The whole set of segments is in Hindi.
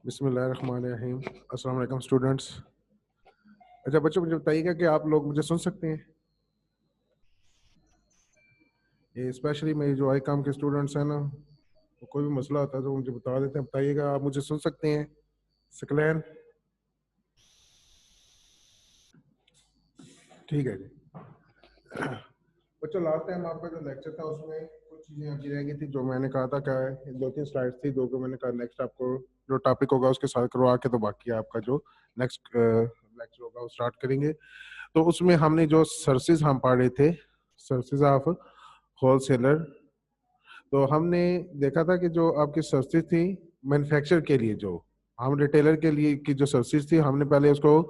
बिस्मिल्लाहिर्रहमानिर्रहीम। अस्सलाम वालेकुम स्टूडेंट्स। अच्छा बच्चों, मुझे बताइएगा कि आप लोग मुझे सुन सकते हैं? ये स्पेशली मेरे जो आई काम के स्टूडेंट्स हैं ना, वो कोई भी मसला होता है तो मुझे बता देते हैं। बताइएगा, आप मुझे सुन सकते हैं? सकलैन, ठीक है जी। बच्चों, लास्ट टाइम आपका जो लेक्चर था उसमें कुछ चीज़ें आपकी रह गई थी जो मैंने कहा था। क्या है, दो तीन स्लाइड्स थी, दो को मैंने कहा नेक्स्ट आपको जो टॉपिक होगा उसके साथ करवा के तो बाकी आपका जो नेक्स्ट लेक्चर होगा वो स्टार्ट करेंगे। तो उसमें हमने जो सर्विसेज हम पढ़े थे, सर्विसेज ऑफ होलसेलर, तो हमने देखा था कि जो आपकी सर्विसेज थी मैन्युफैक्चर के लिए, जो हम रिटेलर के लिए की जो सर्विसेज थी, हमने पहले उसको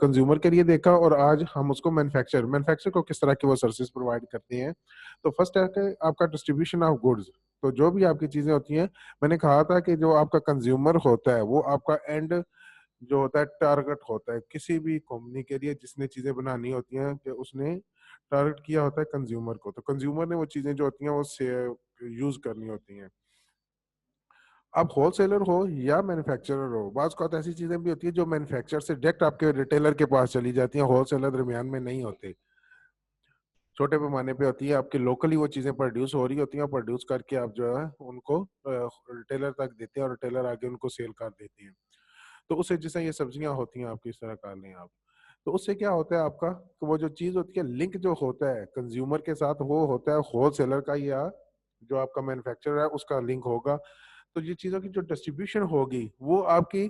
कंज्यूमर के लिए देखा और आज हम उसको मैन्युफैक्चर को किस तरह की वो सर्विसेज प्रोवाइड करती हैं। तो फर्स्ट है कि आपका डिस्ट्रीब्यूशन ऑफ गुड्स। तो जो भी आपकी चीजें होती हैं, मैंने कहा था कि जो आपका कंज्यूमर होता है वो आपका एंड जो होता है टारगेट होता है किसी भी कंपनी के लिए जिसने चीजें बनानी होती हैं, कि उसने टारगेट किया होता है कंज्यूमर को। तो कंज्यूमर ने वो चीजें जो होती हैं वो से यूज करनी होती हैं। अब होलसेलर हो या मैन्युफैक्चरर हो, बाज़ औक़ात ऐसी चीजें भी होती है जो मैन्युफैक्चरर से डायरेक्ट आपके रिटेलर के पास चली जाती हैं, होलसेलर दरमियान में नहीं होते, छोटे पैमाने पे होती है। आपकी लोकली वो चीजें प्रोड्यूस हो रही होती हैं, प्रोड्यूस करके आप जो है उनको रिटेलर तक देते हैं और रिटेलर आगे उनको सेल कर देती हैं। तो उससे जैसे ये सब्जियां होती हैं आपकी, इस तरह कर लें आप, तो उससे क्या होता है आपका कि वो जो चीज होती है लिंक जो होता है कंज्यूमर के साथ वो होता है होलसेलर का, या जो आपका मैन्युफैक्चरर है उसका लिंक होगा। तो ये चीज़ों की जो डिस्ट्रीब्यूशन होगी वो आपकी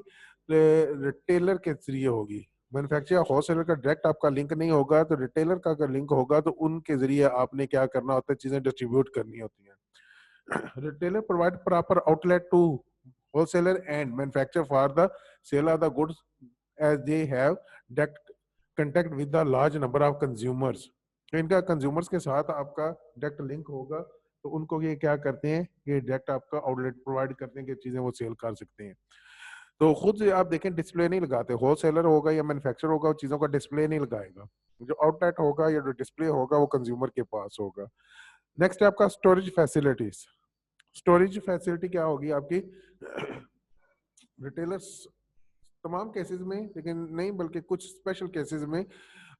रिटेलर के जरिए होगी। मैन्युफैक्चरर होलसेलर का डायरेक्ट आपका लिंक नहीं होगा, तो रिटेलर का अगर लिंक होगा तो उनके जरिए आपने क्या करना होता है, चीज़ें डिस्ट्रीब्यूट करनी होती हैं। Retailer provide proper outlet to wholesaler and manufacturer for the sale of the goods, as they have direct contact with the large number of consumers। तो इनका कंज्यूमर्स के साथ आपका डायरेक्ट लिंक होगा, तो उनको ये क्या करते हैं, ये डायरेक्ट आपका आउटलेट प्रोवाइड करते हैं कि चीजें वो सेल कर सकते हैं। तो खुद से आप देखें डिस्प्ले नहीं लगाते, होलसेलर होगा या मैन्युफैक्चरर होगा वो चीजों का डिस्प्ले नहीं लगाएगा। जो आउटलेट होगा या जो डिस्प्ले होगा वो कंज्यूमर के पास होगा। नेक्स्ट है आपका स्टोरेज फैसिलिटीज। स्टोरेज फैसिलिटी क्या होगी आपकी? रिटेलर्स तमाम केसेस में, लेकिन नहीं बल्कि कुछ स्पेशल केसेस में,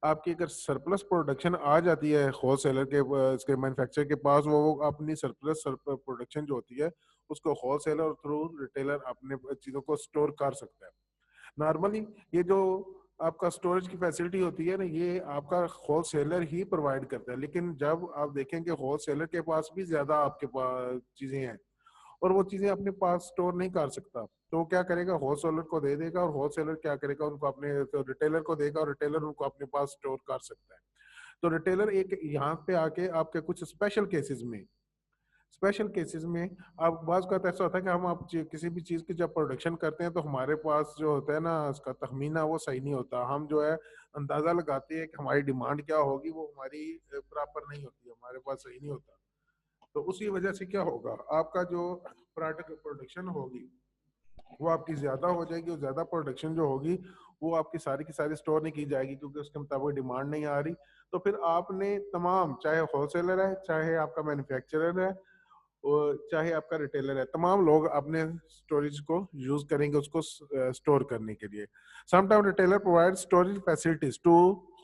आपकी अगर सरप्लस प्रोडक्शन आ जाती है होलसेलर के इसके मैन्युफैक्चरर के पास, वो अपनी सरप्लस प्रोडक्शन जो होती है उसको होलसेलर थ्रू रिटेलर अपने चीज़ों को स्टोर कर सकता है। नॉर्मली ये जो आपका स्टोरेज की फैसिलिटी होती है ना, ये आपका होलसेलर ही प्रोवाइड करता है, लेकिन जब आप देखेंगे होलसेलर के पास भी ज्यादा आपके पास चीजें हैं और वो चीजें अपने पास स्टोर नहीं कर सकता, तो वो क्या करेगा, होलसेलर को दे देगा और होलसेलर क्या करेगा, उनको अपने तो रिटेलर को देगा और रिटेलर उनको अपने पास स्टोर कर सकता है। तो रिटेलर एक यहाँ पे आके आपके कुछ स्पेशल केसेस में अब बाज़ का ऐसा होता है कि हम आप किसी भी चीज़ की जब प्रोडक्शन करते हैं तो हमारे पास जो होता है ना उसका तखमीना वो सही नहीं होता। हम जो है अंदाज़ा लगाते हैं कि हमारी डिमांड क्या होगी, वो हमारी प्रॉपर नहीं होती, हमारे पास सही नहीं होता। तो उसी वजह से क्या होगा, आपका जो प्रोडक्ट प्रोडक्शन होगी वो आपकी ज़्यादा हो जाएगी और ज़्यादा प्रोडक्शन जो होगी वो आपकी सारी की सारी स्टोर नहीं की जाएगी क्योंकि उसके मुताबिक डिमांड नहीं आ रही। तो फिर आपने तमाम, चाहे होलसेलर है, चाहे आपका मैन्युफैक्चरर है, चाहे आपका रिटेलर है, तमाम लोग अपने स्टोरेज को यूज करेंगे उसको स्टोर करने के लिए। Sometime retailer provide storage facilities to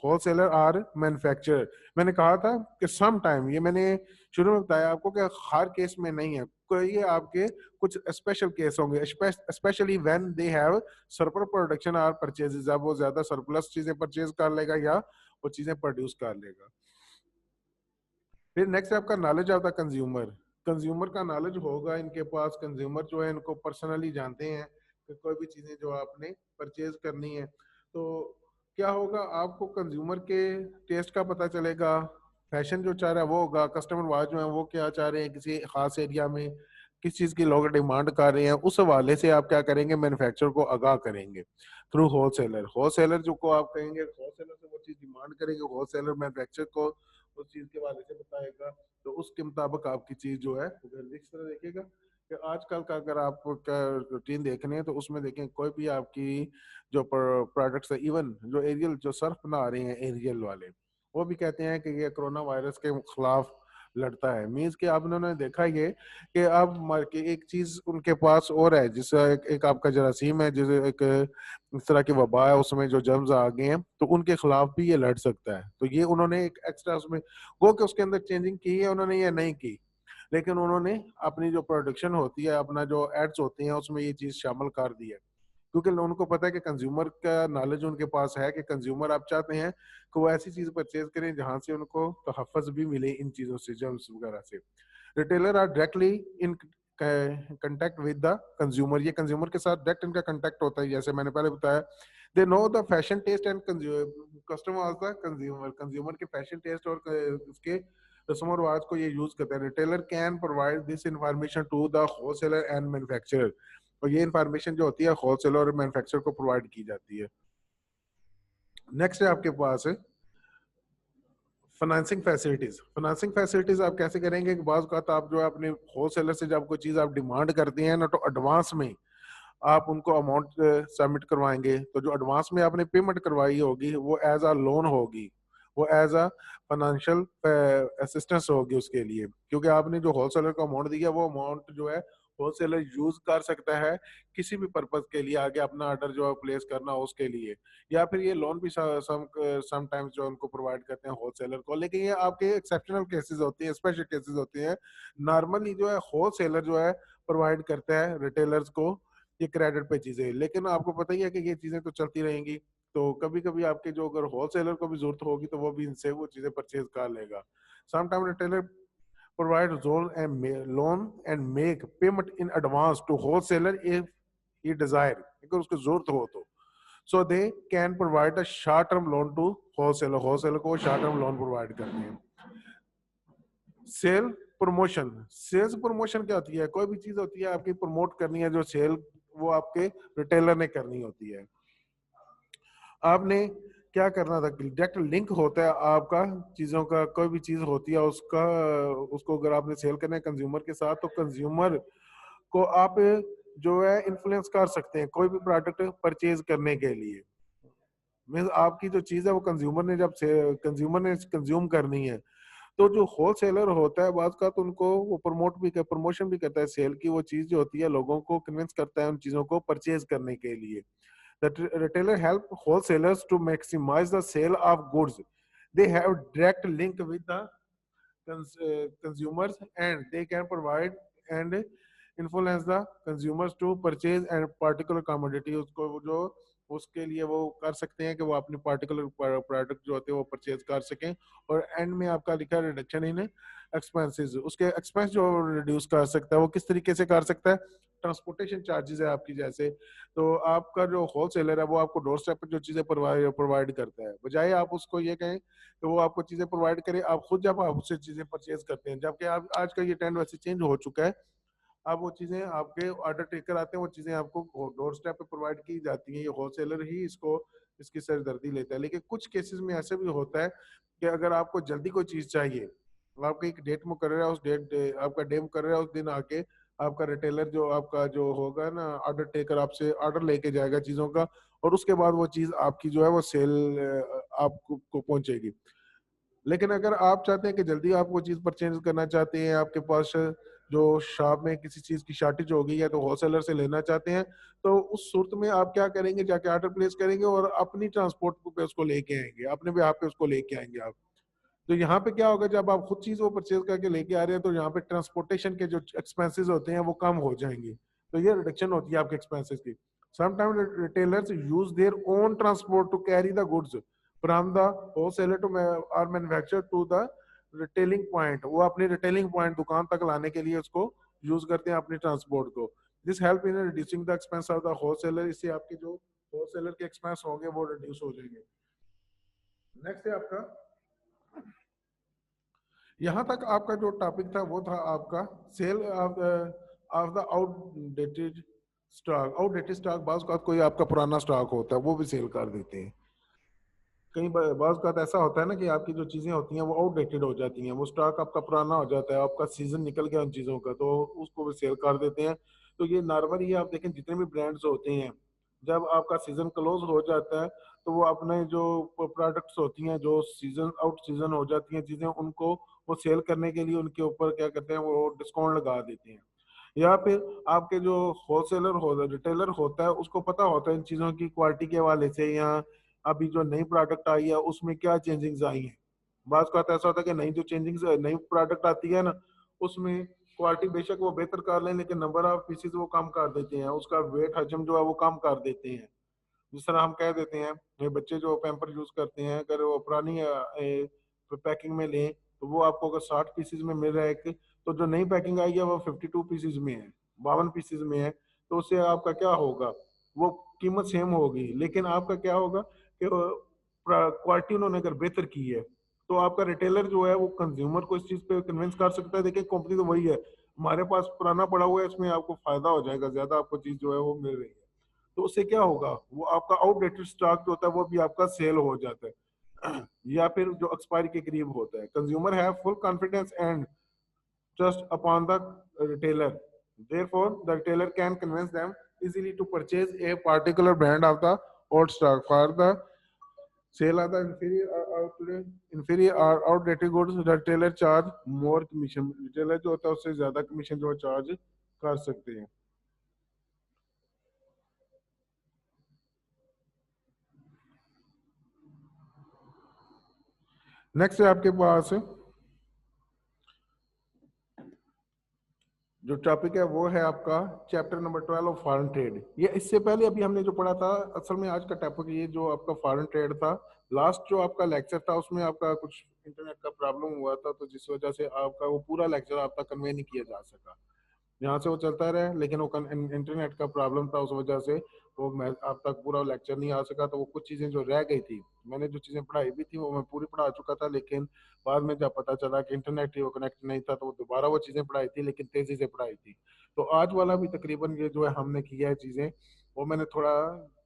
wholesaler और मैन्युफैक्चरर। मैंने कहा था कि सम टाइम, ये मैंने शुरू में बताया आपको कि हर केस में नहीं है, कोई ये आपके कुछ स्पेशल केस होंगे, specially when they have surplus production और परचेजेस, जब वो ज्यादा सरप्लस चीजें परचेज कर लेगा या वो चीजें प्रोड्यूस कर लेगा। फिर नेक्स्ट है आपका knowledge of the consumer. Consumer का नॉलेज होगा इनके पास, कंज्यूमर जो है इनको पर्सनली जानते हैं कि कोई भी चीजें जो आपने परचेज करनी है तो क्या होगा, आपको कंज्यूमर के टेस्ट का पता चलेगा, फैशन जो चाह रहा है वो होगा, कस्टमर वाच जो है वो क्या चाह रहे हैं, किसी खास एरिया में किस चीज की लोग डिमांड कर रहे हैं, उस हवाले से आप क्या करेंगे, मैन्युफैक्चरर को आगाह करेंगे थ्रू होलसेलर। होलसेलर जो को आप कहेंगे, होलसेलर से वो चीज डिमांड करेंगे, होलसेलर मैन्युफैक्चरर को उस चीज के बारे से बताएगा, तो उसके मुताबिक आपकी चीज जो है इस तरह देखिएगा कि आजकल का अगर आप रूटीन देखने हैं तो उसमें देखें कोई भी आपकी जो प्रोडक्ट्स है, इवन जो एरियल जो सर्फ बना रहे हैं एरियल वाले, वो भी कहते हैं कि ये कोरोना वायरस के खिलाफ लड़ता है। मीन्स कि आप उन्होंने देखा ये कि अब एक चीज उनके पास और है, जिससे एक आपका जरासीम है, जैसे एक इस तरह की वबा है, उसमें जो जर्म्स आ गए हैं, तो उनके खिलाफ भी ये लड़ सकता है। तो ये उन्होंने एक एक्स्ट्रा उसमें वो कि उसके अंदर चेंजिंग की है उन्होंने या नहीं की, लेकिन उन्होंने अपनी जो प्रोडक्शन होती है, अपना जो एड्स होती हैं, उसमें ये चीज शामिल कर दी है। क्योंकि उनको पता है कि कंज्यूमर का नॉलेज उनके पास है कि कंज्यूमर आप चाहते हैं कि वो ऐसी चीज परचेज करें जहां से उनको तहफ़्फ़ुज़ भी मिले इन चीजों से, जर्म्स वगैरह से। Retailer are directly in contact with the consumer, ये कंज्यूमर के साथ डायरेक्ट इनका कंटेक्ट होता है। जैसे मैंने पहले बताया, they know the fashion taste and customer of the consumer, consumer के फैशन टेस्ट और उसके रस्म और रिवाज को ये यूज करते हैं। Retailer can provide this information to the wholesaler and manufacturer, और ये इंफॉर्मेशन जो होती है होलसेलर और मैन्युफैक्चरर को प्रोवाइड की जाती है। नेक्स्ट है आपके पास है फाइनेंसिंग फैसिलिटीज। फाइनेंसिंग फैसिलिटीज आप कैसे करेंगे कि बाज़ औक़ात आप जो है अपने होलसेलर से जब कोई चीज आप डिमांड करते हैं ना, तो एडवांस में आप उनको अमाउंट सबमिट करवाएंगे, तो जो एडवांस में आपने पेमेंट करवाई होगी वो एज अ लोन होगी, वो एज अ फाइनेंशियल असिस्टेंस होगी उसके लिए। क्योंकि आपने जो होलसेलर को अमाउंट दिया, वो अमाउंट जो है होलसेलर यूज कर सकता है किसी भी पर्पज के लिए, आगे अपना ऑर्डर जो है प्लेस करना हो उसके लिए, या फिर ये लोन भी सम टाइम्स जो उनको प्रोवाइड करते हैं होलसेलर को। लेकिन ये आपके एक्सेप्शनल केसेस होते हैं, स्पेशल केसेस होते हैं। नॉर्मली जो है होलसेलर जो है प्रोवाइड करता है रिटेलर्स को ये क्रेडिट पे चीजें, लेकिन आपको पता ही है कि ये चीजें तो चलती रहेंगी। तो कभी कभी आपके जो अगर होलसेलर को भी जरूरत होगी तो वो भी इनसे वो चीजें परचेज कर लेगा। Some time retailer provide loan and make payment in advance to wholesaler if he desire, अगर उसको जरूरत हो तो। So they can provide a short term loan to wholesaler, wholesaler को शॉर्ट टर्म लोन प्रोवाइड करते हैं। सेल प्रमोशन, सेल्स प्रमोशन क्या होती है? कोई भी चीज होती है आपकी प्रमोट करनी है, जो सेल वो आपके रिटेलर ने करनी होती है। आपने क्या करना था, डायरेक्ट लिंक होता है आपका चीजों का, कोई भी चीज होती है उसका, उसको अगर आपने सेल करना है कंज्यूमर के साथ, तो कंज्यूमर को आप जो है इन्फ्लुएंस कर सकते हैं कोई भी प्रोडक्ट परचेज करने के लिए। मीन्स आपकी जो चीज है वो कंज्यूमर ने जब कंज्यूमर ने कंज्यूम करनी है, तो जो होलसेलर होता है बात का, तो उनको वो प्रमोशन भी करता है सेल की, वो चीज जो होती है लोगों को कन्विंस करता है उन चीजों को परचेज करने के लिए। The retailer help wholesalers to maximize the sale of goods. They have direct link with the consumers, and they can provide and influence the consumers to purchase and particular commodity, उसको जो उसके लिए वो कर सकते हैं कि वो अपनी पार्टिकुलर प्रोडक्ट जो होते हैं वो परचेज कर सकें। और एंड में आपका लिखा है रिडक्शन इन एक्सपेंसेस, उसके एक्सपेंस जो रिड्यूस कर सकता है वो किस तरीके से कर सकता है? ट्रांसपोर्टेशन चार्जेस है आपकी, जैसे तो आपका जो होलसेलर है वो आपको डोर स्टेप पर जो चीजें प्रोवाइड करता है, बजाय आप उसको ये कहें कि वो आपको चीजें प्रोवाइड करे, आप खुद जब आप उससे चीजें परचेज करते हैं। जबकि आप आज का ये ट्रेंड वैसे चेंज हो चुका है, अब वो चीजें आपके ऑर्डर टेकर आते हैं, वो चीजें आपको डोर स्टेप पे प्रोवाइड की जाती हैं। ये होलसेलर ही इसको इसकी सरदर्दी लेता है। लेकिन कुछ केसेस में ऐसे भी होता है कि अगर आपको जल्दी कोई चीज चाहिए, आपका एक डेट मुकर्रर है, उस डेट आपका डे मुकर्रर है, उस दिन आके आपका रिटेलर जो आपका जो होगा ना ऑर्डर टेकर, आपसे ऑर्डर लेके जाएगा चीजों का, और उसके बाद वो चीज आपकी जो है वो सेल आपको को पहुंचेगी। लेकिन अगर आप चाहते हैं कि जल्दी आप वो चीज परचेज करना चाहते हैं, आपके पास जो शॉप में किसी चीज की शॉर्टेज हो गई है तो होलसेलर से लेना चाहते हैं, तो उस सूरत में आप क्या करेंगे, जाके ऑर्डर प्लेस करेंगे और अपनी ट्रांसपोर्ट पे उसको लेके आएंगे, अपने भी पे उसको लेके आएंगे आप। तो यहाँ पे क्या होगा, जब आप खुद चीज वो परचेज करके लेके आ रहे हैं, तो यहाँ पे ट्रांसपोर्टेशन के जो एक्सपेंसेस होते हैं वो कम हो जाएंगे। तो ये रिडक्शन होती है आपके एक्सपेंसेस की। Sometimes retailers use their own transport to carry the goods from the wholesaler to और manufacturer to the retailing point, वो अपनी रिटेलिंग पॉइंट दुकान तक लाने के लिए उसको यूज करते हैं अपनी ट्रांसपोर्ट को। This help in reducing the expense of the wholesaler, इससे आपके जो होलसेलर के एक्सपेंस होंगे वो रिड्यूस हो जाएंगे। नेक्स्ट है आपका, यहाँ तक आपका जो टॉपिक था वो था आपका sale of the outdated stock. Outdated stock बाज का कोई आपका पुराना स्टॉक होता है वो भी सेल कर देते हैं। कई बाज का ऐसा होता है ना कि आपकी जो चीजें होती हैं वो आउटडेटेड हो जाती हैं, वो स्टॉक आपका पुराना हो जाता है, आपका सीजन निकल गया उन चीजों का, तो उसको भी सेल कर देते हैं। तो ये नॉर्मली आप देखें जितने भी ब्रांड्स होते हैं, जब आपका सीजन क्लोज हो जाता है तो वो अपने जो प्रोडक्ट्स होती हैं जो सीजन आउट सीजन हो जाती हैं चीजें, उनको वो सेल करने के लिए उनके ऊपर क्या करते हैं, वो डिस्काउंट लगा देते हैं। या फिर आपके जो होलसेलर होता है, रिटेलर होता है, उसको पता होता है इन चीज़ों की क्वालिटी के हवाले से, या अभी जो नई प्रोडक्ट आई है उसमें क्या चेंजिंग्स आई हैं। बात का ऐसा होता है कि नई जो चेंजिंग्स नई प्रोडक्ट आती है ना, उसमें क्वालिटी बेशक वो बेहतर कर लें, लेकिन नंबर ऑफ पीसेज वो कम कर देते हैं, उसका वेट हजम जो है वो कम कर देते हैं। जिस तरह हम कह देते हैं, ये बच्चे जो पैम्पर यूज करते हैं, अगर वो पुरानी पैकिंग में लें तो वो आपको अगर 60 पीसेज में मिल रहा है एक, तो जो नई पैकिंग आई है वो 52 पीसेज में है, 52 पीसेज में है। तो उससे आपका क्या होगा, वो कीमत सेम होगी, लेकिन आपका क्या होगा कि क्वालिटी उन्होंने अगर बेहतर की है, तो आपका रिटेलर जो है वो कंज्यूमर को इस चीज पे कन्विंस कर सकता है, देखिए कंपनी तो वही है, हमारे पास पुराना पड़ा हुआ है, इसमें आपको फायदा हो जाएगा, ज्यादा आपको चीज जो है वो मिल रही है। तो उससे क्या होगा, वो आपका आउटडेटेड स्टॉक जो होता है वो भी आपका सेल हो जाता है या फिर जो एक्सपायरी के करीब होता है। Consumer have full confidence and trust upon the retailer, therefore the retailer can convince them easily to purchase a particular brand of the old stock for the sale of the inferior or outdated goods. The retailer charge more commission, retailer जो होता है उससे ज्यादा कमीशन जो चार्ज कर सकते हैं। नेक्स्ट है आपके पास जो टॉपिक है वो है आपका chapter number 12 of foreign trade. ये इससे पहले अभी हमने जो पढ़ा था, असल में आज का टॉपिक ये जो आपका फॉरेन ट्रेड था, लास्ट जो आपका लेक्चर था उसमें आपका कुछ इंटरनेट का प्रॉब्लम हुआ था, तो जिस वजह से आपका वो पूरा लेक्चर आपका कन्वे नहीं किया जा सका। यहाँ से वो चलता रहा, लेकिन वो इंटरनेट का प्रॉब्लम था, उस वजह से वो मैं आप तक पूरा लेक्चर नहीं आ सका। तो वो कुछ चीज़ें जो रह गई थी, मैंने जो चीज़ें पढ़ाई भी थी वो मैं पूरी पढ़ा चुका था, लेकिन बाद में जब पता चला कि इंटरनेट ही वो कनेक्ट नहीं था, तो वो दोबारा वो चीज़ें पढ़ाई थी, लेकिन तेज़ी से पढ़ाई थी। तो आज वाला भी तकरीबन ये जो है हमने किया है चीज़ें, वो मैंने थोड़ा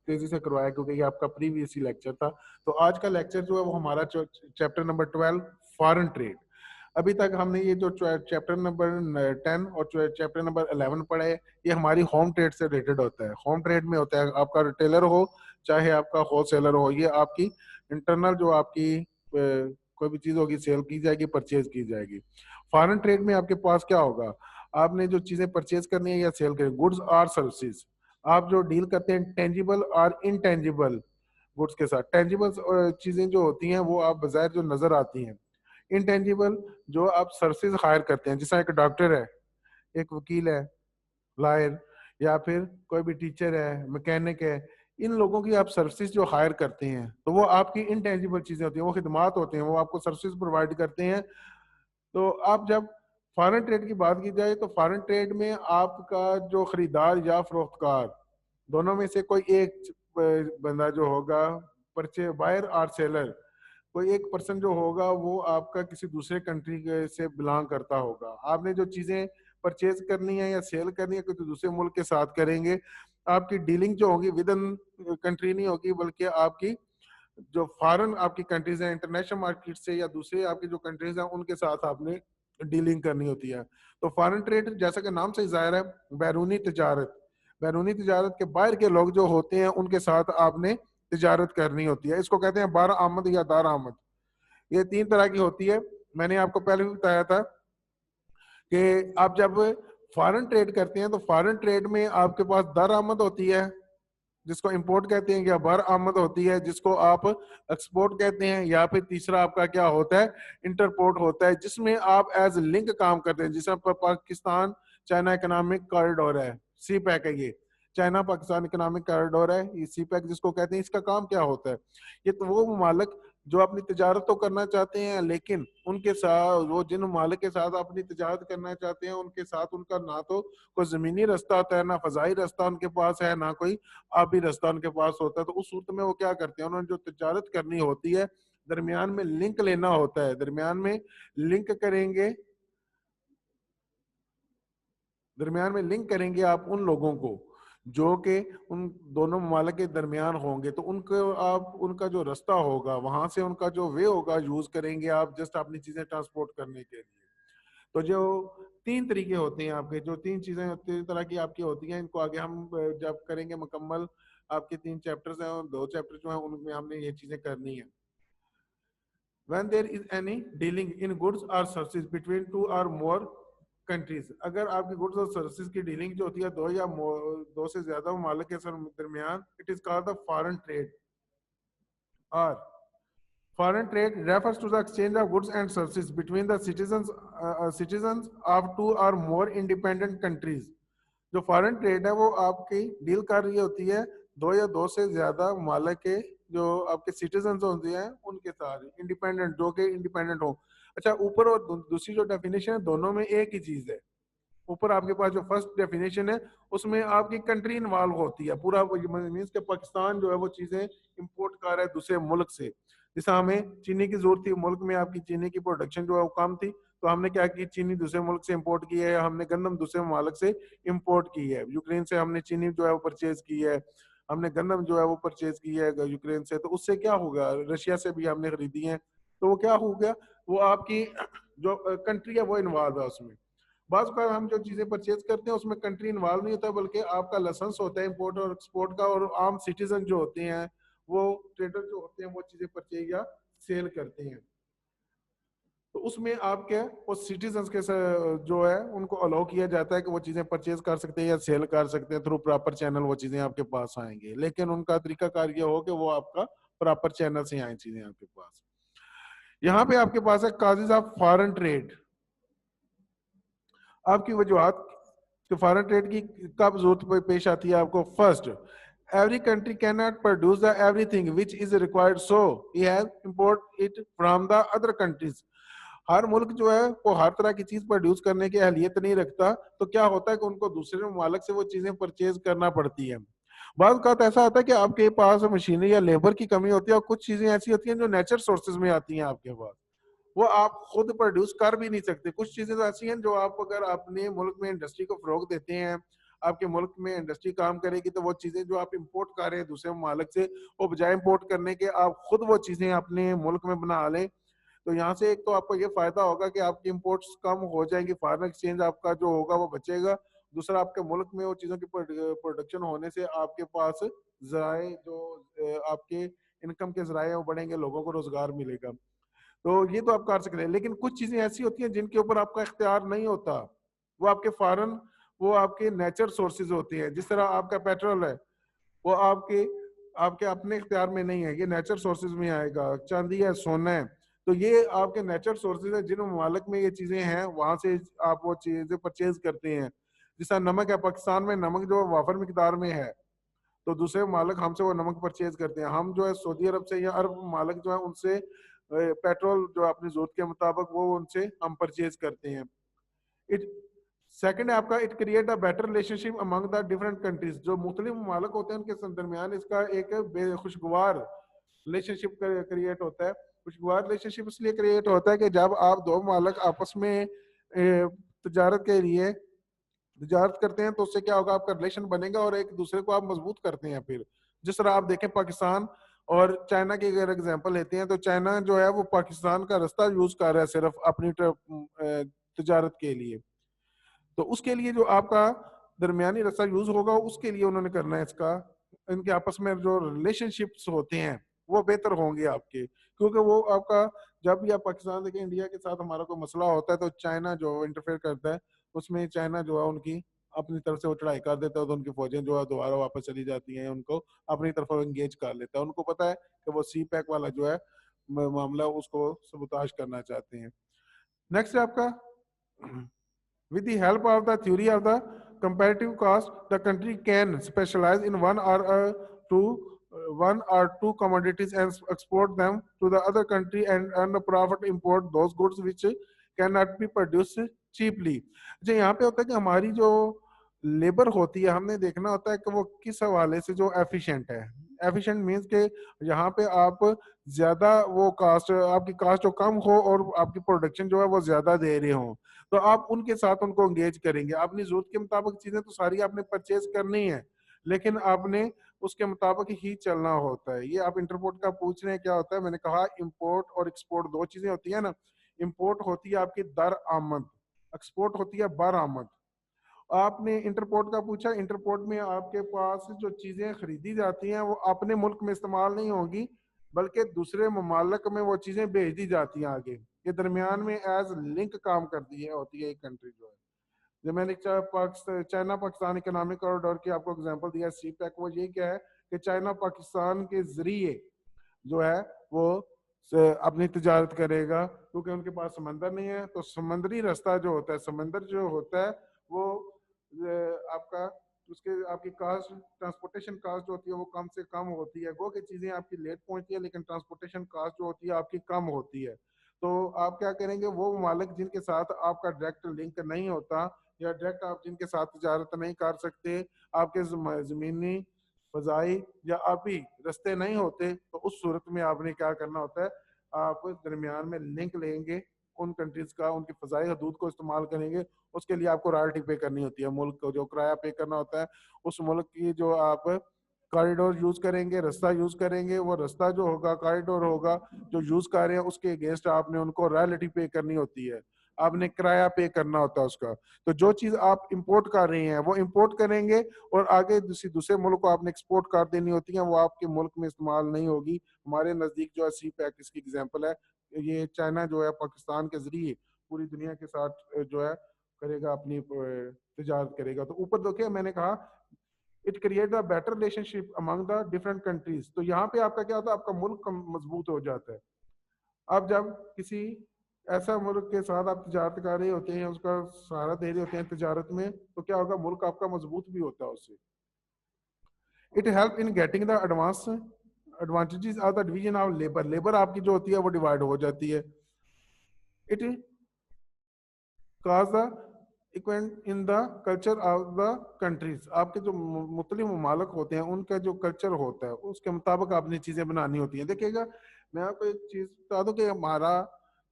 तेज़ी से करवाया, क्योंकि ये आपका प्रीवियस ही लेक्चर था। तो आज का लेक्चर जो है वो हमारा चैप्टर नंबर 12 फॉरेन ट्रेड। अभी तक हमने ये जो चैप्टर नंबर 10 और चैप्टर नंबर 11 पढ़ा है, ये हमारी होम ट्रेड से रिलेटेड होता है। होम ट्रेड में होता है आपका रिटेलर हो चाहे आपका होलसेलर हो, ये आपकी इंटरनल जो आपकी कोई भी चीज होगी सेल की जाएगी, परचेज की जाएगी। फॉरेन ट्रेड में आपके पास क्या होगा, आपने जो चीजें परचेज करनी है या सेल करनी, गुड्स और सर्विसेज, आप जो डील करते हैं टेंजिबल और इनटेंजिबल गुड्स के साथ। टेंजिबल चीजें जो होती हैं वो आप बाजार जो नजर आती हैं, इनटेंजिबल जो आप सर्विसेज हायर करते हैं, जैसा एक डॉक्टर है, एक वकील है, लॉयर, या फिर कोई भी टीचर है, मैकेनिक है, इन लोगों की आप सर्विसेज जो हायर करते हैं, तो वो आपकी इनटेंजिबल चीजें होती हैं, वो खिदमात होते हैं, वो आपको सर्विसेज प्रोवाइड करते हैं। तो आप जब फॉरेन ट्रेड की बात की जाए, तो फॉरेन ट्रेड में आपका जो खरीदार या फरोख्तकार, दोनों में से कोई एक बंदा जो होगा, परचे बायर और सेलर, कोई एक पर्सन जो होगा वो आपका किसी दूसरे कंट्री से बिलोंग करता होगा। आपने जो चीजें परचेज करनी है या सेल करनी है किसी दूसरे मुल्क के साथ करेंगे, आपकी डीलिंग जो होगी विद इन कंट्री नहीं होगी, बल्कि आपकी जो फॉरेन आपकी कंट्रीज हैं, इंटरनेशनल मार्केट से या दूसरे आपकी जो कंट्रीज हैं उनके साथ आपने डीलिंग करनी होती है। तो फॉरेन ट्रेड जैसा कि नाम से जाहिर है, बैरूनी तजारत, बैरूनी तजारत के बाहर के लोग जो होते हैं उनके साथ आपने तजारत करनी होती है। इसको कहते हैं बार आमद या दार आमद। ये तीन तरह की होती है। मैंने आपको पहले भी बताया था कि आप जब फॉरेन ट्रेड करते हैं तो फॉरेन ट्रेड में आपके पास दर आमद होती है, जिसको इंपोर्ट कहते हैं, या बर आमद होती है जिसको आप एक्सपोर्ट कहते हैं, या फिर तीसरा आपका क्या होता है, इंटरपोर्ट होता है, जिसमें आप एज लिंक काम करते हैं। जिसमें पाकिस्तान चाइना इकोनॉमिक कॉरिडोर है, सी पैक है, ये चाइना पाकिस्तान इकोनॉमिक कॉरिडोर है, ये सी पैक जिसको कहते हैं। इसका काम क्या होता है, ये तो वो ममालिक जो अपनी तजारत तो करना चाहते हैं, लेकिन उनके साथ वो जिन ममालिक के साथ अपनी तजारत करना चाहते हैं उनके साथ उनका ना तो कोई जमीनी रास्ता होता है, ना फजाई रास्ता उनके पास है, ना कोई आबी रास्ता उनके पास होता है। तो उस सूरत में वो क्या करते हैं, उन्होंने जो तजारत करनी होती है, दरमियान में लिंक लेना होता है, दरमियान में लिंक करेंगे, दरमियान में लिंक करेंगे आप उन लोगों को जो कि उन दोनों ममालिक के दरमियान होंगे। तो उनको आप उनका जो रास्ता होगा, वहां से उनका जो वे होगा यूज करेंगे आप जस्ट अपनी चीजें ट्रांसपोर्ट करने के लिए। तो जो तीन तरीके होते हैं आपके, जो तीन चीजें तीन तरह की आपकी होती हैं, इनको आगे हम जब करेंगे मुकम्मल, आपके तीन चैप्टर्स हैं और दो चैप्टर जो हैं उनमें हमने ये चीजें करनी है। when there is any dealing in goods or services between two or more countries, अगर आपकी गुड्स और सर्विसेज की डीलिंग जो होती है दो या दो से ज्यादा ममालिक के दरमियान, it is called the foreign trade. और foreign trade refers to the exchange of goods and services between the citizens of two or more independent countries। जो फॉरेन ट्रेड है वो आपकी डील कर रही होती है दो या दो से ज्यादा ममालिक के जो आपके सिटीजन होते हैं उनके साथ, इंडिपेंडेंट, जो कि इंडिपेंडेंट हो। अच्छा, ऊपर और दूसरी जो डेफिनेशन है दोनों में एक ही चीज है। ऊपर आपके पास जो फर्स्ट डेफिनेशन है उसमें आपकी कंट्री इन्वॉल्व होती है, पूरा मीन्स के पाकिस्तान जो है वो चीजें इंपोर्ट कर रहा है दूसरे मुल्क से। जैसे हमें चीनी की जरूरत थी, मुल्क में आपकी चीनी की प्रोडक्शन जो है वो कम थी, तो हमने क्या की, चीनी दूसरे मुल्क से इंपोर्ट की है, हमने गंदम दूसरे ममालिक से इंपोर्ट की है। यूक्रेन से हमने चीनी जो है वो परचेज की है, हमने गंदम जो है वो परचेज की है यूक्रेन से। तो उससे क्या होगा, रशिया से भी हमने खरीदी है, तो वो क्या हो गया, वो आपकी जो कंट्री है वो इन्वॉल्व है उसमें। बात कर हम जो चीजें परचेज करते हैं उसमें कंट्री इन्वॉल्व नहीं होता, बल्कि आपका लाइसेंस होता है इंपोर्ट और एक्सपोर्ट का, और आम सिटीजन जो होते हैं वो ट्रेडर जो होते हैं वो चीजें परचेज या सेल करते हैं। तो उसमें आपके वो सिटीजन के जो है उनको अलाउ किया जाता है कि वो चीजें परचेज कर सकते हैं या सेल कर सकते हैं, थ्रू प्रॉपर चैनल वो चीजें आपके पास आएंगे। लेकिन उनका तरीका कार ये हो कि वो आपका प्रॉपर चैनल से आए चीजें आपके पास। यहाँ पे आपके पास है काजेज ऑफ फॉरेन ट्रेड। आपकी वजूहत फॉरेन ट्रेड की कब जरूरत पेश आती है आपको। First, every country cannot produce the everything which is required, so he has import it from the other countries। हर मुल्क जो है वो हर तरह की चीज प्रोड्यूस करने की अहलियत नहीं रखता, तो क्या होता है कि उनको दूसरे ममालिक से वो चीजें परचेज करना पड़ती है। बाद का ऐसा होता है कि आपके पास मशीनरी या लेबर की कमी होती है, और कुछ चीजें ऐसी होती हैं जो नेचर सोर्सेज में आती हैं आपके पास, वो आप खुद प्रोड्यूस कर भी नहीं सकते। कुछ चीजें तो ऐसी हैं जो आप अगर अपने मुल्क में इंडस्ट्री को फरोग देते हैं, आपके मुल्क में इंडस्ट्री काम करेगी, तो वो चीजें जो आप इंपोर्ट कर रहे हैं दूसरे ममालिक से, वो बजाय इंपोर्ट करने के आप खुद वो चीजें अपने मुल्क में बना लें। तो यहाँ से एक तो आपको ये फायदा होगा कि आपकी इंपोर्ट्स कम हो जाएंगी, फॉरेन एक्सचेंज आपका जो होगा वो बचेगा। दूसरा, आपके मुल्क में वो चीजों की प्रोडक्शन होने से आपके पास जराए जो आपके इनकम के जराए वो बढ़ेंगे, लोगों को रोजगार मिलेगा। तो ये तो आप कर सकते हैं। लेकिन कुछ चीजें ऐसी होती हैं जिनके ऊपर आपका इख्तियार नहीं होता, वो आपके फॉरेन, वो आपके नेचर सोर्सेज होते हैं। जिस तरह आपका पेट्रोल है वो आपके आपके अपने इख्तियार में नहीं है, ये नेचर सोर्सेज में आएगा। चांदी है, सोना है, तो ये आपके नेचर सोर्सेज है। जिन ममालिक में ये चीजें हैं वहां से आप वो चीजें परचेज करते हैं। जैसा नमक है, पाकिस्तान में नमक जो वाफर मिकदार में है, तो दूसरे मालिक हमसे वो नमक परचेज करते हैं। हम जो है सऊदी अरब से या अरब मालिक जो है उनसे पेट्रोल जो अपनी जरूरत के मुताबिक वो उनसे हम परचेज करते हैं। इट सेकंड है आपका, it create a better relationship among the different countries. जो मुख्तलिफ ममालिक होते हैं उनके दरमियान इसका एक खुशगवार रिलेशनशिप क्रिएट होता है। खुशगवार रिलेशनशिप इसलिए क्रिएट होता है कि जब आप दो ममालिक आपस में तजारत के लिए तजारत करते हैं, तो उससे क्या होगा, आपका रिलेशन बनेगा और एक दूसरे को आप मजबूत करते हैं। फिर जिस तरह आप देखें पाकिस्तान और चाइना की अगर एग्जांपल लेते हैं, तो चाइना जो है वो पाकिस्तान का रास्ता यूज कर रहा है सिर्फ अपनी तजारत के लिए। तो उसके लिए जो आपका दरमियानी रास्ता यूज होगा उसके लिए उन्होंने करना है इसका। इनके आपस में जो रिलेशनशिप्स होते हैं वो बेहतर होंगे आपके, क्योंकि वो आपका जब भी आप पाकिस्तान देखें, इंडिया के साथ हमारा कोई मसला होता है तो चाइना जो इंटरफेयर करता है, उसमें चाइना जो है उनकी अपनी तरफ से वो चढ़ाई कर देता है, तो उनकी फौजें जो है दोबारा वापस चली जाती हैं, उनको अपनी तरफ एंगेज कर लेता है। उनको पता है कि वो सी पैक वाला जो है मामला उसको सबूताज करना चाहते हैं। नेक्स्ट है आपका, with the help of the theory of the comparative cost, the country can specialize in one or two commodities and export them to the other country and earn a profit, import those goods which cannot be produced cheaply। जो यहाँ पे होता है कि हमारी जो लेबर होती है, हमने देखना होता है कि वो किस हवाले से जो एफिशिएंट है। एफिशिएंट मीन्स के यहाँ पे आप ज्यादा वो कास्ट, आपकी कास्ट जो कम हो और आपकी प्रोडक्शन जो है वो ज्यादा दे रहे हो, तो आप उनके साथ उनको एंगेज करेंगे। अपनी जरूरत के मुताबिक चीजें तो सारी आपने परचेज करनी है, लेकिन आपने उसके मुताबिक ही चलना होता है। ये आप इंटरपोर्ट का पूछ रहे हैं क्या होता है, मैंने कहा इंपोर्ट और एक्सपोर्ट दो चीजें होती है ना। इंपोर्ट होती है आपकी दर आमद, एक्सपोर्ट होती है बर आमद। आपने इंटरपोर्ट का पूछा, इंटरपोर्ट में आपके पास जो चीजें खरीदी जाती हैं वो अपने मुल्क में इस्तेमाल नहीं होंगी, बल्कि दूसरे ममालिक में वो चीजें भेज दी जाती हैं आगे। ये दरमियान में एज लिंक काम करती है, होती है एक कंट्री जो है। जो मैंने चाइना पाकिस्तान इकोनॉमिक कॉरिडोर की आपको एग्जांपल दिया सी पैक, वो ये क्या है कि चाइना पाकिस्तान के जरिए जो है वो अपनी तिजारत करेगा, क्योंकि उनके पास समंदर नहीं है। तो समुद्री रास्ता जो होता है, समंदर जो होता है वो आपका उसके आपकी कास्ट, ट्रांसपोर्टेशन कास्ट जो होती है वो कम से कम होती है। वो की चीजें आपकी लेट पहुंचती है, लेकिन ट्रांसपोर्टेशन कास्ट जो होती है आपकी कम होती है। तो आप क्या करेंगे, वो मालिक जिनके साथ आपका डायरेक्ट लिंक नहीं होता या डायरेक्ट आप जिनके साथ तिजारत नहीं कर सकते, आपके जमीनी फजाई या आबी रास्ते नहीं होते, तो उस सूरत में आपने क्या करना होता है, आप दरमियान में लिंक लेंगे उन कंट्रीज का, उनकी फजाई हदूद को इस्तेमाल करेंगे। उसके लिए आपको रॉयल्टी पे करनी होती है, मुल्क को जो किराया पे करना होता है, उस मुल्क की जो आप कॉरिडोर यूज करेंगे, रास्ता यूज करेंगे, वो रास्ता जो होगा, कॉरिडोर होगा जो यूज कर रहे हैं, उसके अगेंस्ट आपने उनको रॉयल्टी पे करनी होती है, आपने किराया पे करना होता है उसका। तो जो चीज आप इंपोर्ट कर रहे हैं वो इंपोर्ट करेंगे, और आगे दूसरे मुल्क को आपने एक्सपोर्ट कर देनी होती है, वो आपके मुल्क में इस्तेमाल नहीं होगी। हमारे नजदीक जो है सी पैक इसकी एग्जाम्पल है। ये चाइना जो है पाकिस्तान के जरिए पूरी दुनिया के साथ जो है करेगा, अपनी तिजारत करेगा। तो ऊपर देखिए मैंने कहा it create the better relationship among the different countries. तो यहाँ पे आपका क्या होता है, आपका मुल्क मजबूत हो जाता है। अब जब किसी ऐसा मुल्क के साथ आप तिजारत कर रहे होते हैं, उसका सहारा दे रहे होते हैं तिजारत में, तो क्या होगा, मुल्क आपका मजबूत भी होता है उससे। It help in getting the advance advantages of the division of labour. Labour आपकी जो होती है वो डिवाइड हो जाती है। It cause the equant in the culture of the countries. आपके जो मुख्तलिफ ममालक होते हैं उनका जो कल्चर होता है उसके मुताबिक आपने चीजें बनानी होती हैं। देखिएगा मैं आपको एक चीज बता दूं कि हमारा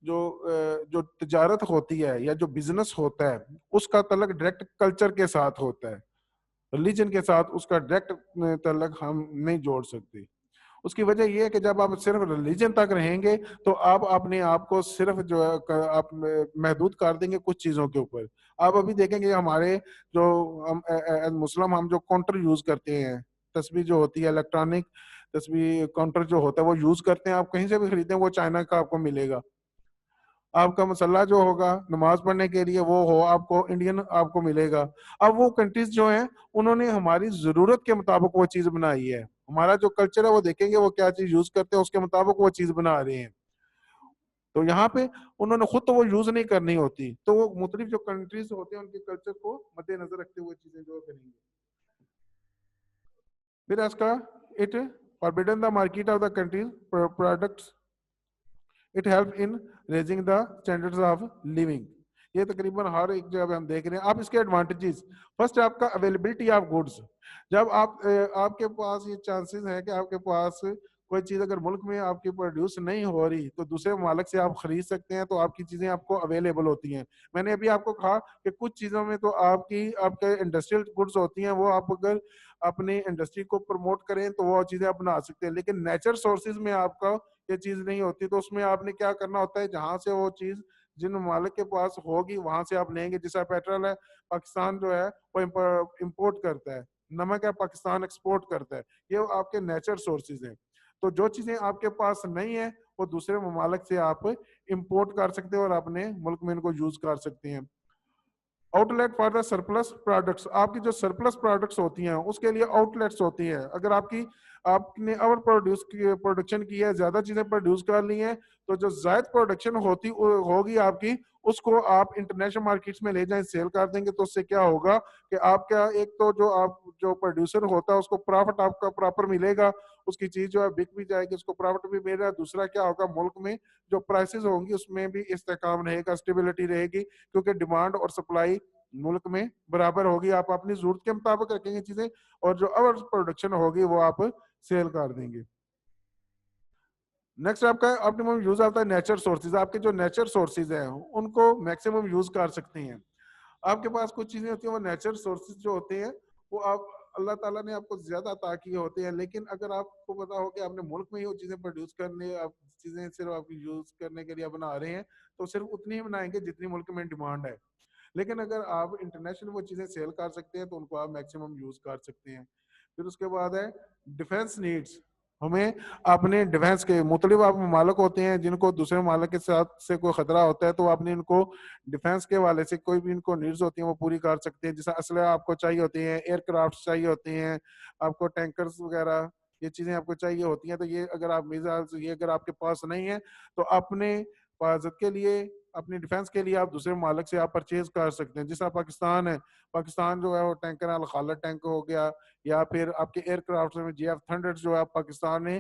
जो तिजारत होती है या जो बिजनेस होता है उसका तल्लक डायरेक्ट कल्चर के साथ होता है, रिलीजन के साथ उसका डायरेक्ट तल्लक हम नहीं जोड़ सकते। उसकी वजह यह है कि जब आप सिर्फ रिलीजन तक रहेंगे तो आप अपने आप को सिर्फ जो है आप महदूद कर देंगे कुछ चीजों के ऊपर। आप अभी देखेंगे हमारे जो हम मुस्लिम हम जो काउंटर यूज करते हैं, तस्वीर जो होती है इलेक्ट्रॉनिक तस्वीर काउंटर जो होता है वो यूज करते हैं, आप कहीं से भी खरीदें वो चाइना का आपको मिलेगा। आपका मसल्ला जो होगा नमाज पढ़ने के लिए वो हो आपको इंडियन आपको मिलेगा। अब वो कंट्रीज जो हैं उन्होंने हमारी जरूरत के मुताबिक वो चीज बनाई है। हमारा जो कल्चर है वो देखेंगे वो क्या चीज यूज करते हैं उसके मुताबिक वो चीज बना रहे हैं। तो यहाँ पे उन्होंने खुद तो वो यूज नहीं करनी होती, तो वो मुख्तलिफ जो कंट्रीज होते हैं उनके कल्चर को मद्देनजर रखते हुए चीजें जो करेंगे। फिर इसका it forbidden the market of the countries products. It help in raising the standards of living. ये तकरीबन हर एक जगह हम देख रहे हैं। आप इसके एडवांटेजेस, फर्स्ट आपका अवेलेबिलिटी ऑफ गुड्स। जब आपके पास ये चांसेस है कि आपके पास कोई चीज अगर मुल्क में आपकी प्रोड्यूस नहीं हो रही तो दूसरे मालिक से आप खरीद सकते हैं, तो आपकी चीजें आपको अवेलेबल होती हैं। मैंने अभी आपको कहा कि कुछ चीजों में तो आपके इंडस्ट्रियल गुड्स होती हैं, वो आप अगर अपनी इंडस्ट्री को प्रमोट करें तो वो चीजें आप बना सकते हैं। लेकिन नेचर सोर्सेज में आपका ये चीज नहीं होती, तो उसमें आपने क्या करना होता है, जहां से वो चीज जिन मालिक के पास होगी वहां से आप लेंगे। जैसा पेट्रोल है, पाकिस्तान जो है वो इम्पोर्ट करता है, नमक है पाकिस्तान एक्सपोर्ट करता है, ये आपके नेचर सोर्सेज हैं। तो जो चीजें आपके पास नहीं है वो दूसरे ममालिक से आप इंपोर्ट कर सकते हैं और अपने मुल्क में इनको यूज कर सकते हैं। Outlet for the surplus products. आपकी जो सरप्लस प्रोडक्ट्स होती हैं उसके लिए आउटलेट्स होती हैं। अगर आपने ओवर प्रोडक्शन की है, ज्यादा चीजें प्रोड्यूस कर ली हैं, तो जो जायद प्रोडक्शन होगी आपकी, उसको आप इंटरनेशनल मार्केट्स में ले जाएं, सेल कर देंगे। तो उससे क्या होगा कि आपका एक तो जो प्रोड्यूसर होता है उसको प्रॉफिट आपका प्रॉपर मिलेगा, उसकी चीज जो है बिक भी जाएगी, उसको प्रॉफिट भी मिलेगा। दूसरा क्या होगा, मुल्क में जो प्राइसेस होंगी उसमें भी इस्तेकाम रहेगा, स्टेबिलिटी रहेगी, क्योंकि डिमांड और सप्लाई मुल्क में बराबर होगी। आप अपनी जरूरत के मुताबिक रखेंगे चीजें, और जो ओवर प्रोडक्शन होगी वो आप सेल कर देंगे। नेक्स्ट आपका ऑप्टिमम यूज आता है नेचर सोर्सेज। आपके जो नेचर सोर्सेज हैं उनको मैक्सिमम यूज कर सकते हैं। आपके पास कुछ चीजें होती हैं वो नेचर सोर्सेज जो होते हैं वो आप अल्लाह ताला ने आपको ज्यादा अता किए होते हैं, लेकिन अगर आपको पता हो कि आपने मुल्क में ही वो चीजें प्रोड्यूस करने, आप चीजें सिर्फ आप यूज करने के लिए बना रहे हैं, तो सिर्फ उतनी ही बनाएंगे जितनी मुल्क में डिमांड है। लेकिन अगर आप इंटरनेशनल वो चीजें सेल कर सकते हैं तो उनको आप मैक्सिमम यूज कर सकते हैं। फिर उसके बाद है डिफेंस नीड्स। हमें अपने डिफेंस के मुख्तलिफ आप मालक होते हैं जिनको दूसरे मालक के साथ से कोई खतरा होता है, तो आपने इनको डिफेंस के वाले से कोई भी इनको नीड्स होती हैं वो पूरी कर सकते हैं। जैसे असले आपको चाहिए होती हैं, एयरक्राफ्ट चाहिए होते हैं, आपको टैंकर्स वगैरह ये चीजें आपको चाहिए होती हैं। तो ये अगर आप मिसाइल्स ये अगर आपके पास नहीं है तो अपने हिफाजत के लिए, अपनी डिफेंस के लिए आप दूसरे मालक से आप परचेज कर सकते हैं। जैसा पाकिस्तान है, पाकिस्तान जो है वो टैंकर अल खालिद टैंक हो गया, या फिर आपके एयरक्राफ्ट में JF थंडर्स जो है पाकिस्तान ने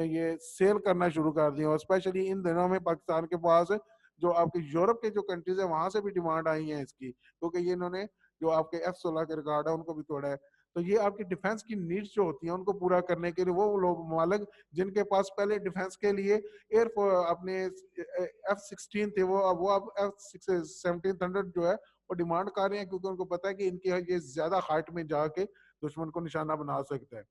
ये सेल करना शुरू कर दिया। और स्पेशली इन दिनों में पाकिस्तान के पास जो आपके यूरोप के जो कंट्रीज है वहां से भी डिमांड आई है इसकी, क्योंकि ये इन्होंने जो आपके F-16 के रिकॉर्ड है उनको भी तोड़ा है। तो ये आपकी डिफेंस की नीड्स जो होती हैं उनको पूरा करने के लिए वो लोग मालक जिनके पास पहले डिफेंस के लिए अपने F-16 थे, वो अब F-17 जो है वो डिमांड कर रहे हैं, क्योंकि उनको पता है कि इनकी ये ज्यादा हाइट में जाके दुश्मन को निशाना बना सकता है।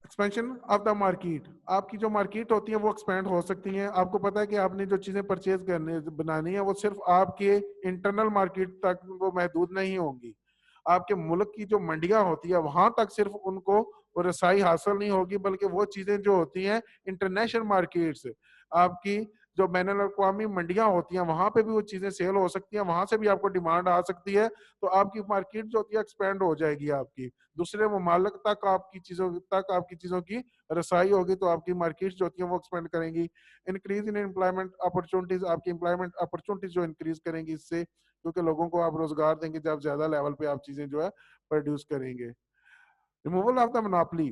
एक्सपेंशन ऑफ द मार्केट, आपकी जो मार्केट होती है वो एक्सपेंड हो सकती है। आपको पता है कि आपने जो चीजें परचेज करने बनानी है वो सिर्फ आपके इंटरनल मार्केट तक वो महदूद नहीं होंगी, आपके मुल्क की जो मंडियां होती है वहां तक सिर्फ उनको वो रसाई हासिल नहीं होगी, बल्कि वो चीजें जो होती हैं इंटरनेशनल मार्केट्स, आपकी जो बैनुल अक़वामी मंडियां होती हैं वहां पे भी वो चीजें सेल हो सकती हैं, वहां से भी आपको डिमांड आ सकती है। तो आपकी मार्केट जो होती है एक्सपेंड हो जाएगी, आपकी दूसरे ममालिक तक आपकी चीजों की रसाई होगी, तो आपकी मार्केट जो होती है वो एक्सपेंड करेंगी। इंक्रीज इन एम्प्लॉयमेंट अपॉर्चुनिटीज, आपकी एम्प्लॉयमेंट अपॉर्चुनिटीज जो इंक्रीज करेंगी इससे, क्योंकि लोगों को आप रोजगार देंगे जब ज्यादा लेवल पे आप चीजें जो है प्रोड्यूस करेंगे। Removal of the monopoly,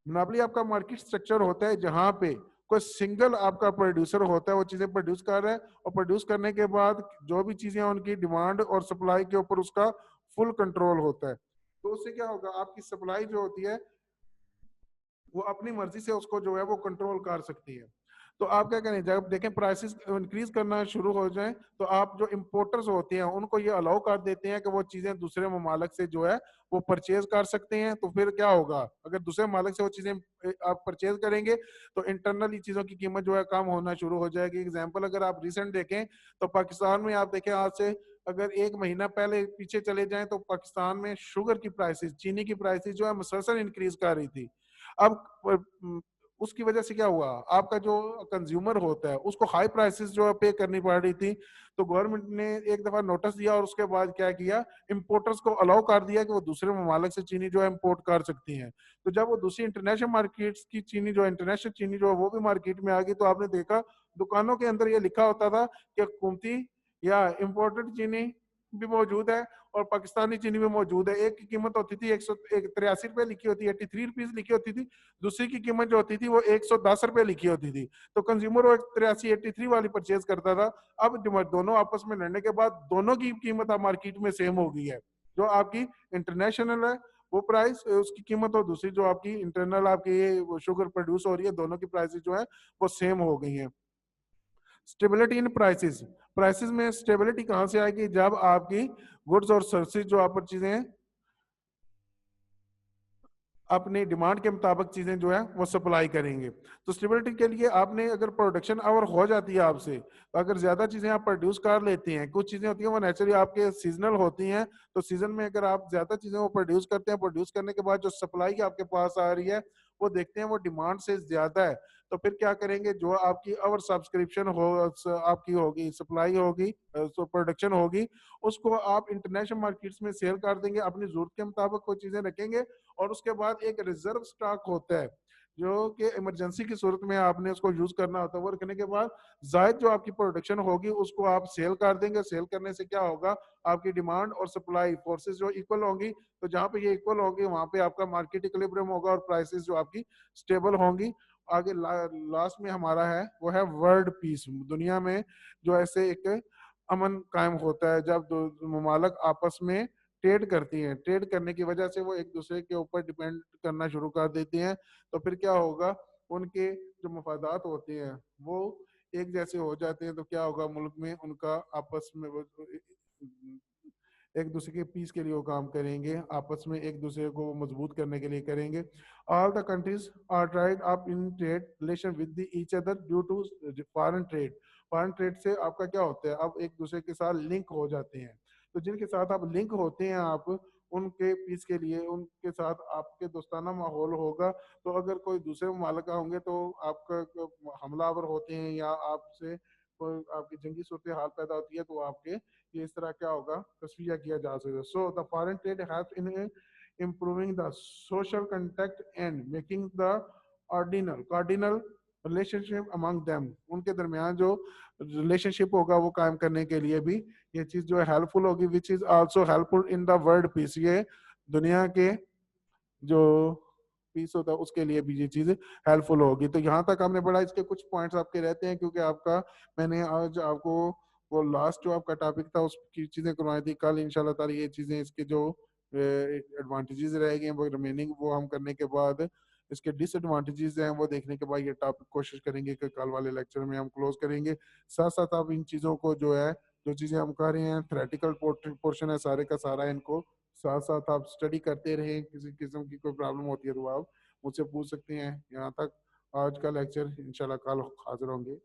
monopoly आपका मार्केट स्ट्रक्चर होता है जहां पे कोई सिंगल आपका प्रोड्यूसर होता है, वो चीजें प्रोड्यूस कर रहा है और प्रोड्यूस करने के बाद जो भी चीजें उनकी डिमांड और सप्लाई के ऊपर उसका फुल कंट्रोल होता है। तो उससे क्या होगा, आपकी सप्लाई जो होती है वो अपनी मर्जी से उसको जो है वो कंट्रोल कर सकती है। तो आप क्या करें, जब देखें प्राइसेस इंक्रीज करना शुरू हो जाए तो आप जो इम्पोर्टर्स होते हैं उनको ये अलाउ कर देते हैं कि वो चीजें दूसरे ममालिक से जो है वो परचेज कर सकते हैं। तो फिर क्या होगा, अगर दूसरे मालिक से वो चीजें आप परचेज करेंगे तो इंटरनली चीजों की कीमत जो है कम होना शुरू हो जाएगी। एग्जाम्पल अगर आप रिसेंट देखें तो पाकिस्तान में आप देखें आज से अगर एक महीना पहले पीछे चले जाएं तो पाकिस्तान में शुगर की प्राइसेस, चीनी की प्राइसेस जो है मुसलसल इंक्रीज कर रही थी। अब उसकी वजह से क्या हुआ, आपका जो कंज्यूमर होता है उसको हाई प्राइसेस जो है पे करनी पड़ रही थी। तो गवर्नमेंट ने एक दफा नोटिस दिया और उसके बाद क्या किया, इंपोर्टर्स को अलाउ कर दिया कि वो दूसरे ममालिक से चीनी जो है इंपोर्ट कर सकती हैं। तो जब वो दूसरी इंटरनेशनल मार्केट्स की चीनी जो है, इंटरनेशनल चीनी जो है वो भी मार्केट में आ गई, तो आपने देखा दुकानों के अंदर ये लिखा होता था कि हुकूमती या इम्पोर्टेड चीनी भी मौजूद है और पाकिस्तानी चीनी भी मौजूद है। एक की कीमत होती थी 183 रुपए लिखी होती है, 83 रुपीज लिखी होती थी। दूसरी की कीमत जो होती थी वो 110 रुपए लिखी होती थी। तो कंज्यूमर वो 83 वाली परचेज करता था। अब दोनों आपस में लड़ने के बाद दोनों की कीमत अब मार्केट में सेम हो गई है। जो आपकी इंटरनेशनल है वो प्राइस उसकी कीमत और दूसरी जो आपकी इंटरनल आपकी ये शुगर प्रोड्यूस हो रही है, दोनों की प्राइसेस जो है वो सेम हो गई है। स्टेबिलिटी इन प्राइसेस, प्राइसेस में स्टेबिलिटी कहां से आएगी, जब आपकी गुड्स और सर्विसेज जो आप चीजें अपनी डिमांड के मुताबिक चीजें जो है वो सप्लाई करेंगे। तो स्टेबिलिटी के लिए आपने अगर प्रोडक्शन आवर हो जाती है आपसे, तो अगर ज्यादा चीजें आप प्रोड्यूस कर लेते हैं, कुछ चीजें होती हैं वो नेचुरली आपके सीजनल होती हैं, तो सीजन में अगर आप ज्यादा चीजें वो प्रोड्यूस करते हैं, प्रोड्यूस करने के बाद जो सप्लाई आपके पास आ रही है वो देखते हैं वो डिमांड से ज्यादा है, तो फिर क्या करेंगे, जो आपकी आवर सब्सक्रिप्शन हो आपकी होगी, सप्लाई होगी, तो प्रोडक्शन होगी, उसको आप इंटरनेशनल मार्केट्स में सेल कर देंगे, अपनी जरूरत के मुताबिक कोई चीजें रखेंगे। और उसके बाद एक रिजर्व स्टॉक होता है जो कि इमरजेंसी की सूरत में आपने उसको यूज करना होता है। वो रखने के बाद जायद जो आपकी प्रोडक्शन होगी उसको आप सेल कर देंगे। सेल करने से क्या होगा, आपकी डिमांड और सप्लाई फोर्सेस जो इक्वल होंगी, तो जहां पे ये इक्वल होंगी वहां पे आपका मार्केट इक्विलिब्रियम होगा और प्राइसेस जो आपकी स्टेबल होंगी। आगे लास्ट में हमारा है वो है वर्ल्ड पीस, दुनिया में जो ऐसे एक अमन कायम होता है जब दो ममालक आपस में ट्रेड करती हैं। ट्रेड करने की वजह से वो एक दूसरे के ऊपर डिपेंड करना शुरू कर देती हैं, तो फिर क्या होगा, उनके जो मफादात होते हैं वो एक जैसे हो जाते हैं। तो क्या होगा, मुल्क में उनका आपस में एक दूसरे के पीस के लिए वो काम करेंगे, आपस में एक दूसरे को मजबूत करने के लिए करेंगे। ऑल द कंट्रीज आर ट्राइड up in trade relation with each other due to foreign trade. Foreign trade से आपका क्या होता है, आप एक दूसरे के साथ लिंक हो जाते हैं। तो जिनके साथ आप लिंक होते हैं आप उनके पीस के लिए उनके साथ आपके दोस्ताना माहौल होगा। तो अगर कोई दूसरे ममालिक होंगे तो आपका हमलावर होते हैं या आपसे कोई आपकी जंगी सूरत हाल पैदा होती है तो आपके ये इस तरह क्या होगा तस्वीर किया जा सकता है। So the foreign trade help in improving the social contact and making the cardinal relationship among them, उनके दरमियान जो रिलेशनशिप होगा वो कायम करने के लिए भी ये चीज जो है हेल्पफुल होगी, which is also helpful in the world peace, ये दुनिया के जो पीस होता है उसके लिए भी ये चीज हेल्पफुल होगी। तो यहाँ तक हमने पढ़ा, इसके कुछ पॉइंट्स आपके रहते हैं क्योंकि आपका मैंने आज आपको वो लास्ट जो आपका टॉपिक था उसकी चीजें करवाई थी। कल इंशाल्लाह ताला ये चीजें इसके जो एडवांटेजेस रहेंगे वो रिमेनिंग वो हम करने के बाद इसके डिसएडवांटेजेस हैं वो देखने के बाद ये टॉपिक कोशिश करेंगे कि कल वाले लेक्चर में हम क्लोज करेंगे। साथ साथ आप इन चीज़ों को जो है जो चीज़ें हम कर रहे हैं थ्योरेटिकल पोर्शन है सारे का सारा, इनको साथ साथ आप स्टडी करते रहें। किसी किस्म की कोई प्रॉब्लम होती है तो आप मुझसे पूछ सकते हैं। यहाँ तक आज का लेक्चर, इंशाल्लाह कल हाजिर होंगे।